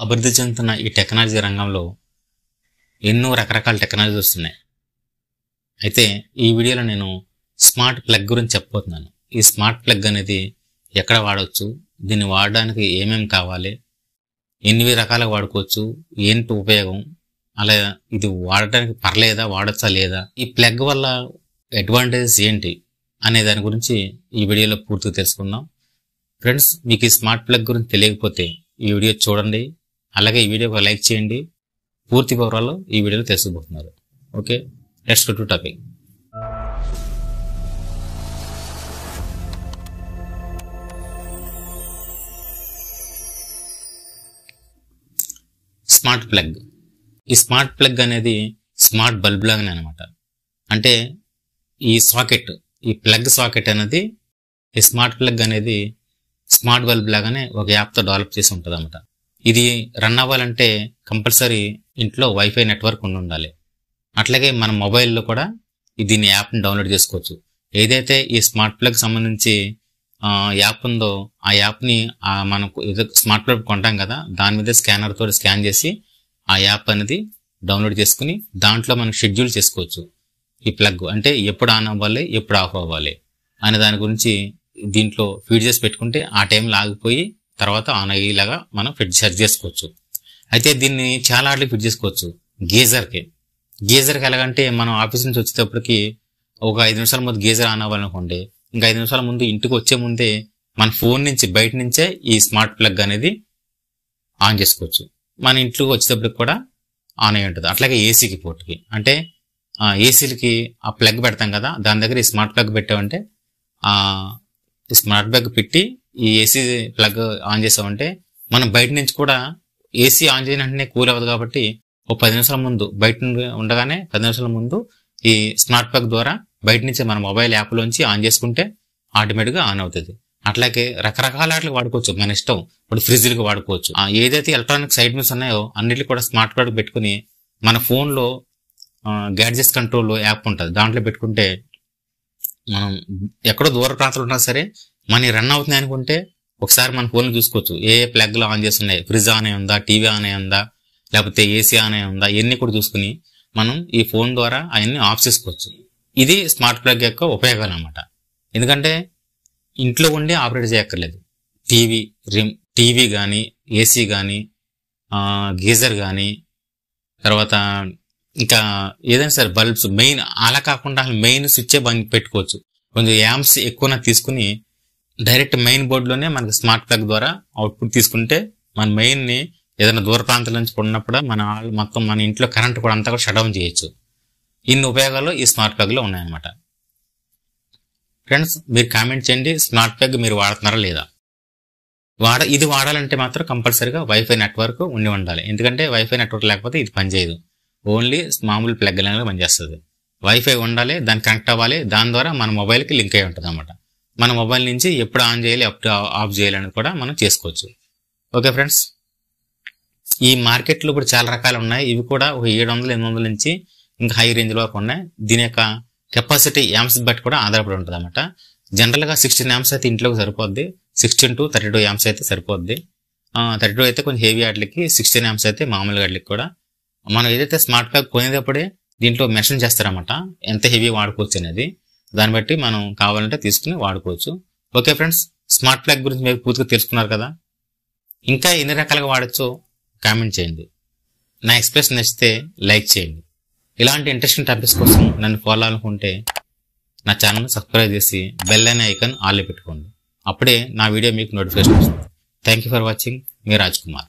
అభివృద్ధి చెందుతున్న ఈ టెక్నాలజీ రంగంలో ఎన్నో రకరకాల టెక్నాలజీ వస్తున్నాయి. అయితే ఈ వీడియోలో నేను స్మార్ట్ ప్లగ్ గురించి చెప్పబోతున్నాను. ఈ స్మార్ట్ ప్లగ్ అనేది ఎక్కడ వాడవచ్చు, దీన్ని వాడడానికి ఏమేమి కావాలి, ఎన్ని రకాలుగా వాడుకోవచ్చు, ఏంటి ఉపయోగం, అలా ఇది వాడటానికి పర్లేదా, వాడచ్చా లేదా, ఈ ప్లగ్ వల్ల అడ్వాంటేజెస్ ఏంటి అనే దాని గురించి ఈ వీడియోలో పూర్తిగా తెలుసుకుందాం. ఫ్రెండ్స్, మీకు ఈ స్మార్ట్ ప్లగ్ గురించి తెలియకపోతే ఈ వీడియో చూడండి, అలాగే ఈ వీడియోకి లైక్ చేయండి. పూర్తి వివరాలు ఈ వీడియోలో తెలుసుకోబోతున్నారు. Okay, let's go to topic. Smart plug. ఈ స్మార్ట్ ప్లగ్ అనేది స్మార్ట్ బల్బ్ లాగానే అనమాట. అంటే ఈ సాకెట్, ఈ ప్లగ్ సాకెట్ అనేది, ఈ స్మార్ట్ ప్లగ్ అనేది స్మార్ట్ బల్బ్ లాగానే ఒక యాప్తో డెవలప్ చేసి ఉంటుంది అనమాట. ఇది రన్ అవ్వాలంటే కంపల్సరీ ఇంట్లో వైఫై నెట్వర్క్ ఉండాలి. అట్లాగే మన మొబైల్లో కూడా దీని యాప్ని డౌన్లోడ్ చేసుకోవచ్చు. ఏదైతే ఈ స్మార్ట్ ప్లగ్ సంబంధించి యాప్ ఉందో ఆ యాప్ని మనకు ఏదో స్మార్ట్ ప్లగ్ కొంటాం కదా, దాని మీద స్కానర్ తోటి స్కాన్ చేసి ఆ యాప్ అనేది డౌన్లోడ్ చేసుకుని దాంట్లో మనం షెడ్యూల్ చేసుకోవచ్చు. ఈ ప్లగ్ అంటే ఎప్పుడు ఆన్ అవ్వాలి, ఎప్పుడు ఆఫ్ అవ్వాలి అనే దాని గురించి దీంట్లో ఫీడ్ చేసి పెట్టుకుంటే ఆ టైంలో ఆగిపోయి తర్వాత ఆన్ అయ్యేలాగా మనం సెట్ చేసుకోవచ్చు. అయితే దీన్ని చాలా వాటికి ఫిట్ చేసుకోవచ్చు. గీజర్కి ఎలాగంటే మనం ఆఫీస్ నుంచి వచ్చేటప్పటికి ఒక 5 నిమిషాల ముందు గీజర్ ఆన్ అవ్వాలనుకోండి, ఇంకా 5 నిమిషాల ముందు ఇంటికి వచ్చే ముందే మన ఫోన్ నుంచి బయట నుంచే ఈ స్మార్ట్ ప్లగ్ అనేది ఆన్ చేసుకోవచ్చు. మన ఇంట్లోకి వచ్చేటప్పటికి కూడా ఆన్ అయి ఉంటుంది. అట్లాగే ఏసీకి పోర్ట్కి, అంటే ఏసీలకి ఆ ప్లగ్ పెడతాం కదా, దాని దగ్గర ఈ స్మార్ట్ ప్లగ్ పెట్టామంటే ఈ స్మార్ట్ ప్లగ్ పెట్టి ఈ ఏసీ ప్లగ్ ఆన్ చేసామంటే మనం బయట నుంచి కూడా ఏసీ ఆన్ చేయని వెంటనే కూల్ అవ్వదు. కాబట్టి ఒక 10 నిమిషాల ముందు బయట ఉండగానే 10 నిమిషాల ముందు ఈ స్మార్ట్ ప్లగ్ ద్వారా బయట నుంచి మన మొబైల్ యాప్లోంచి ఆన్ చేసుకుంటే ఆటోమేటిక్గా ఆన్ అవుతుంది. అట్లాగే రకరకాల వాటికి వాడుకోవచ్చు, మన ఇష్టం. ఇప్పుడు ఫ్రిడ్జ్కి వాడుకోవచ్చు. ఏదైతే ఎలక్ట్రానిక్ ఐటమ్స్ ఉన్నాయో అన్నిటికీ కూడా స్మార్ట్ ప్లగ్ పెట్టుకుని మన ఫోన్లో గ్యాడ్జెట్స్ కంట్రోల్ యాప్ ఉంటుంది, దాంట్లో పెట్టుకుంటే మనం ఎక్కడో దూర ప్రాంతాలు ఉన్నా సరే మన రన్ అవుతున్నాయి అనుకుంటే ఒకసారి మన ఫోన్లో చూసుకోవచ్చు. ఏ ప్లగ్లో ఆన్ చేస్తున్నాయి, ఫ్రిడ్జ్ ఆన్ అయి ఉందా, టీవీ ఆన్ అయి ఉందా, లేకపోతే ఏసీ ఆన్ అయి ఉందా, ఇవన్నీ కూడా చూసుకుని మనం ఈ ఫోన్ ద్వారా అవన్నీ ఆఫ్ చేసుకోవచ్చు. ఇది స్మార్ట్ ప్లగ్ యొక్క ఉపయోగాలు అన్నమాట. ఎందుకంటే ఇంట్లో ఉండి ఆపరేట్ చేయక్కర్లేదు. టీవీ కానీ, ఏసీ కానీ, గీజర్ కానీ, తర్వాత ఇంకా ఏదైనా సరే బల్బ్స్, మెయిన్ అలా కాకుండా మెయిన్ స్విచ్చే పెట్టుకోవచ్చు. కొంచెం యాంప్స్ ఎక్కువ తీసుకుని డైరెక్ట్ మెయిన్ బోర్డులోనే మనకి స్మార్ట్ ప్లగ్ ద్వారా అవుట్పుట్ తీసుకుంటే మన మెయిన్ని ఏదైనా దూర ప్రాంతాల నుంచి ఉన్నప్పుడు మొత్తం మన ఇంట్లో కరెంట్ కూడా అంతా కూడా షట్ డౌన్ చేయొచ్చు. ఇన్ని ఉపయోగాలు ఈ స్మార్ట్ ప్లగ్ లో ఉన్నాయన్నమాట. ఫ్రెండ్స్, మీరు కామెంట్ చేయండి, స్మార్ట్ ప్లగ్ మీరు వాడుతున్నారా లేదా. ఇది వాడాలంటే మాత్రం కంపల్సరీగా వైఫై నెట్వర్క్ ఉండాలి. ఎందుకంటే వైఫై నెట్వర్క్ లేకపోతే ఇది పనిచేయదు. ఓన్లీ మామూలు ప్లగ్ లాగా పనిచేస్తుంది. వైఫై ఉండాలి, దాన్ని కనెక్ట్ అవ్వాలి, దాని ద్వారా మన మొబైల్కి లింక్ అయి ఉంటుంది అనమాట. మన మొబైల్ నుంచి ఎప్పుడు ఆన్ చేయాలి, ఎప్పుడు ఆఫ్ చేయాలి అని కూడా మనం చేసుకోవచ్చు. ఓకే ఫ్రెండ్స్, ఈ మార్కెట్లో ఇప్పుడు చాలా రకాలు ఉన్నాయి. ఇవి కూడా ఒక 700-800 నుంచి ఇంకా హై రేంజ్ వరకు ఉన్నాయి. దీని యొక్క కెపాసిటీ యాంప్స్ బట్టి కూడా ఆధారపడి ఉంటుంది అనమాట. జనరల్గా 16 యాంప్స్ అయితే ఇంట్లోకి సరిపోద్ది, 16 to 32 యాంప్స్ అయితే సరిపోద్ది. 32 అయితే కొంచెం హెవీ వాటికి, 16 యాంప్స్ అయితే మామూలు వాటికి కూడా. మనం ఏదైతే స్మార్ట్ ప్లగ్ కొనేటప్పుడే దీంట్లో మెన్షన్ చేస్తారన్నమాట ఎంత హెవీ వాడుకోవచ్చు అనేది. దాన్ని బట్టి మనం కావాలంటే తీసుకుని వాడుకోవచ్చు. ఓకే ఫ్రెండ్స్, స్మార్ట్ ప్లగ్ గురించి మీరు పూర్తిగా తెలుసుకున్నారు కదా. ఇంకా ఎన్ని రకాలుగా వాడచ్చో కామెంట్ చేయండి. నా ఎక్స్ప్రెషన్ నచ్చితే లైక్ చేయండి. ఇలాంటి ఇంట్రెస్టింగ్ టాపిక్స్ కోసం నన్ను ఫాలో అనుకుంటే నా ఛానల్ని సబ్స్క్రైబ్ చేసి బెల్ అనే ఐకాన్ ఆల్లో పెట్టుకోండి. అప్పుడే నా వీడియో మీకు నోటిఫికేషన్ వస్తుంది. Thank you for watching. Me Raj Kumar.